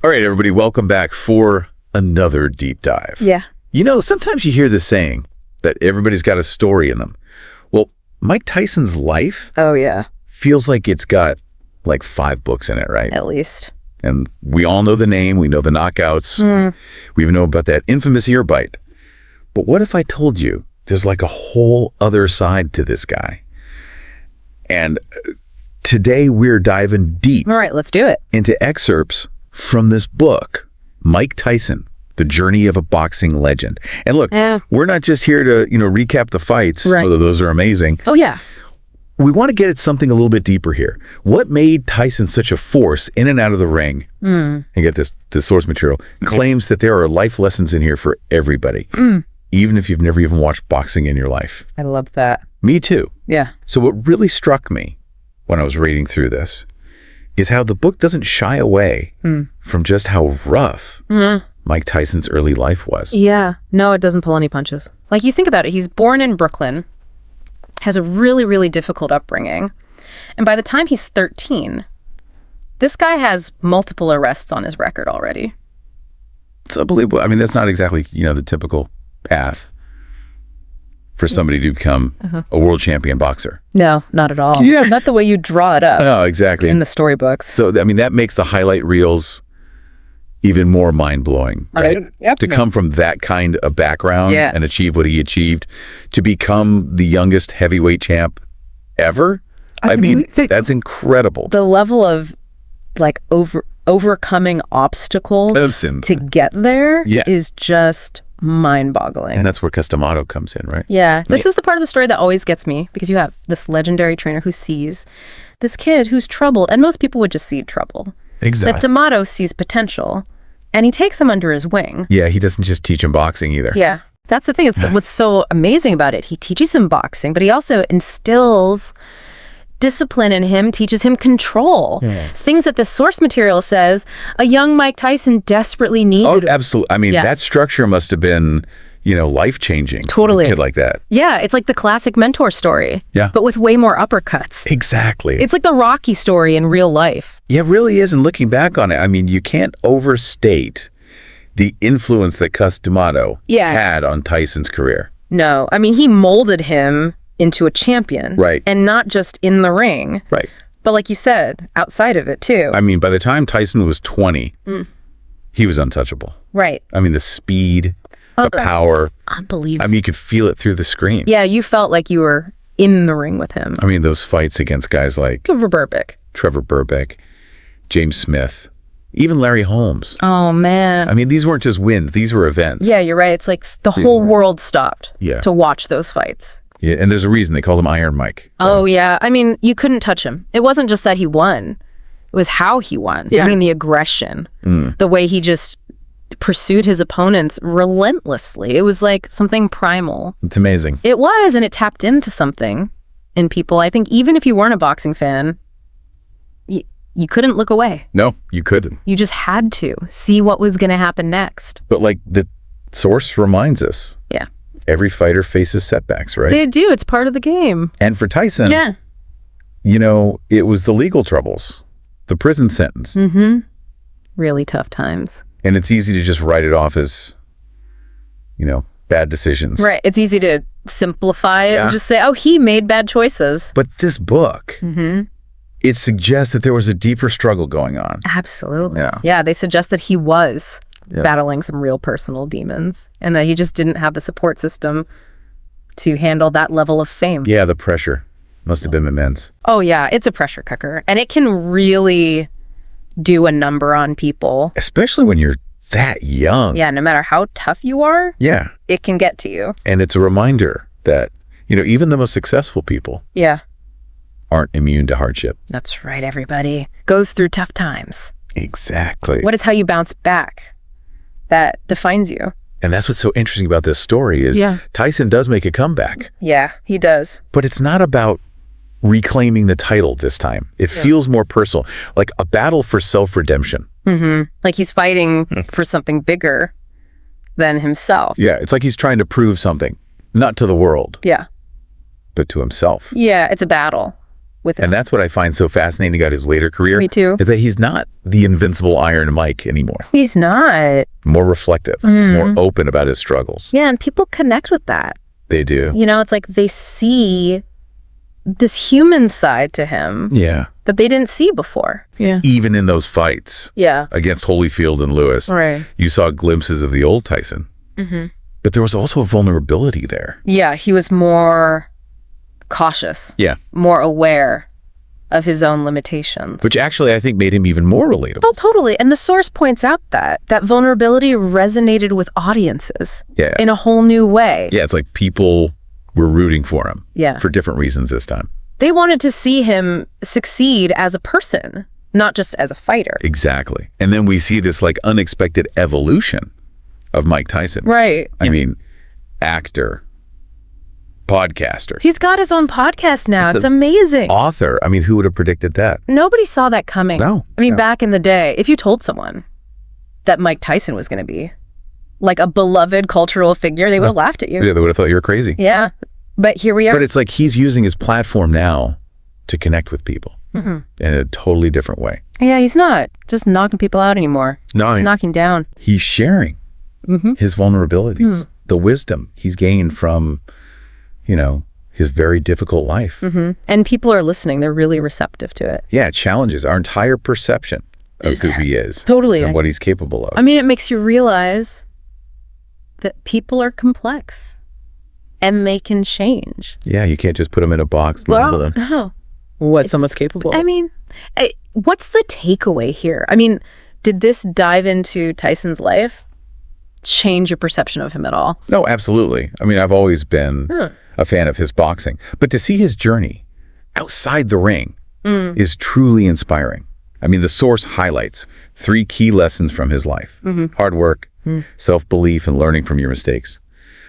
All right, everybody, welcome back for another deep dive. Yeah. You know, sometimes you hear this saying that everybody's got a story in them. Well, Mike Tyson's life Oh, yeah. feels like it's got like 5 books in it, right? At least. And we all know the name. We know the knockouts. We even know about that infamous ear bite. But what if I told you there's like a whole other side to this guy? And today we're diving deep All right, let's do it. into excerpts from this book, Mike Tyson, The Journey of a Boxing Legend. And look, we're not just here to, recap the fights, although those are amazing. Oh, yeah. We want to get at something a little bit deeper here. What made Tyson such a force in and out of the ring? And get this source material claims that there are life lessons in here for everybody, even if you've never even watched boxing in your life. I love that. Me too. Yeah. So what really struck me when I was reading through this is how the book doesn't shy away from just how rough Mike Tyson's early life was. Yeah. No, it doesn't pull any punches. Like, you think about it, he's born in Brooklyn, has a really, really difficult upbringing. And by the time he's 13, this guy has multiple arrests on his record already. It's unbelievable. I mean, that's not exactly, the typical path for somebody to become a world champion boxer. No, not at all. Yeah. Not the way you draw it up No, exactly. in the storybooks. So, I mean, that makes the highlight reels even more mind-blowing, right? Yep. To come from that kind of background and achieve what he achieved, to become the youngest heavyweight champ ever. I mean, that's incredible. The level of, like, overcoming obstacles to get there is just mind-boggling. And that's where Customato comes in, right? Yeah. This is the part of the story that always gets me, because you have this legendary trainer who sees this kid who's troubled, and most people would just see trouble. Exactly. That D'Amato sees potential, and he takes him under his wing. Yeah, he doesn't just teach him boxing either. Yeah. That's the thing. It's what's so amazing about it. He teaches him boxing, but he also instills discipline in him, teaches him control. Things that the source material says a young Mike Tyson desperately needed. Oh, absolutely. I mean, that structure must have been, life-changing. Totally. A kid like that. Yeah, it's like the classic mentor story. Yeah. But with way more uppercuts. Exactly. It's like the Rocky story in real life. Yeah, it really is. And looking back on it, I mean, you can't overstate the influence that Cus D'Amato had on Tyson's career. No. I mean, he molded him into a champion. Right. And not just in the ring. Right. But like you said, outside of it, too. I mean, by the time Tyson was 20, he was untouchable. Right. I mean, the speed, the power. Unbelievable. I mean, you could feel it through the screen. Yeah, you felt like you were in the ring with him. I mean, those fights against guys like Trevor Burbick, James Smith, even Larry Holmes. Oh, man. I mean, these weren't just wins. These were events. Yeah, you're right. It's like the whole world stopped to watch those fights. Yeah, and there's a reason they called him Iron Mike. Oh, yeah. I mean, you couldn't touch him. It wasn't just that he won. It was how he won. Yeah. I mean, the aggression, the way he just pursued his opponents relentlessly. It was like something primal. It's amazing. It was, and it tapped into something in people. I think even if you weren't a boxing fan, you couldn't look away. No, you couldn't. You just had to see what was going to happen next. But like the source reminds us. Yeah. Every fighter faces setbacks, right? They do. It's part of the game. And for Tyson, it was the legal troubles, the prison sentence. Really tough times. And it's easy to just write it off as, bad decisions. Right. It's easy to simplify it and just say, oh, he made bad choices. But this book, it suggests that there was a deeper struggle going on. Absolutely. Yeah, they suggest that he was battling some real personal demons and that he just didn't have the support system to handle that level of fame. Yeah, the pressure must have been immense. Oh, yeah. It's a pressure cooker. And it can really do a number on people. Especially when you're that young. Yeah, no matter how tough you are, it can get to you. And it's a reminder that, even the most successful people aren't immune to hardship. That's right, everybody. Goes through tough times. Exactly. What is how you bounce back that defines you? And that's what's so interesting about this story is Tyson does make a comeback. Yeah, he does. But it's not about reclaiming the title this time. It feels more personal, like a battle for self-redemption. Like he's fighting for something bigger than himself. Yeah, it's like he's trying to prove something, not to the world, but to himself. Yeah, it's a battle with him. And that's what I find so fascinating about his later career. Me too. Is that he's not the invincible Iron Mike anymore. He's not. More reflective, more open about his struggles. Yeah, and people connect with that. They do. You know, it's like they see this human side to him Yeah. that they didn't see before. Yeah. Even in those fights Yeah. against Holyfield and Lewis, Right. you saw glimpses of the old Tyson. But there was also a vulnerability there. Yeah, he was more cautious, Yeah. more aware of his own limitations. Which actually I think made him even more relatable. Oh, totally. And the source points out that vulnerability resonated with audiences Yeah. in a whole new way. Yeah, it's like people were rooting for him. Yeah. For different reasons this time. They wanted to see him succeed as a person, not just as a fighter. Exactly. And then we see this like unexpected evolution of Mike Tyson. Right. I mean, actor, podcaster, He's got his own podcast now. He's It's a- amazing. author. I mean, who would have predicted that? Nobody saw that coming. No, I mean, no. back in the day, if you told someone that Mike Tyson was going to be like a beloved cultural figure, they would have laughed at you. Yeah, they would have thought you were crazy. Yeah. But here we are. But it's like he's using his platform now to connect with people in a totally different way. Yeah, he's not just knocking people out anymore. No, He's knocking down. he's sharing his vulnerabilities, the wisdom he's gained from, you know, his very difficult life. And people are listening. They're really receptive to it. Yeah, it challenges our entire perception of who he is. Totally. And what he's capable of. I mean, it makes you realize that people are complex and they can change. Yeah, you can't just put him in a box and label them. No. What someone's capable I of. mean, what's the takeaway here? I mean, did this dive into Tyson's life? Change your perception of him at all? No, absolutely. I mean, I've always been a fan of his boxing. But to see his journey outside the ring is truly inspiring. I mean, the source highlights 3 key lessons from his life. Hard work, self-belief, and learning from your mistakes.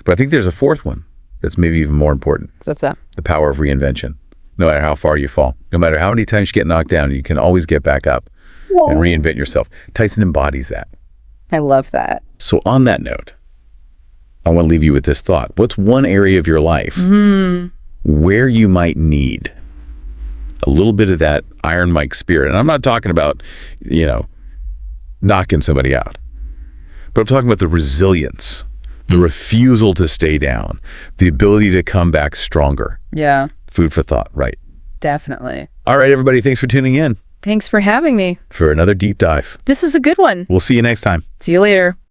But I think there's a 4th one that's maybe even more important. What's that? The power of reinvention. No matter how far you fall, no matter how many times you get knocked down, you can always get back up and reinvent yourself. Tyson embodies that. I love that. So on that note, I want to leave you with this thought. What's one area of your life where you might need a little bit of that Iron Mike spirit? And I'm not talking about, you know, knocking somebody out, but I'm talking about the resilience, the refusal to stay down, the ability to come back stronger. Yeah, Food for thought, right? definitely. All right, everybody, thanks for tuning in Thanks for having me. for another deep dive. This was a good one. We'll see you next time. See you later.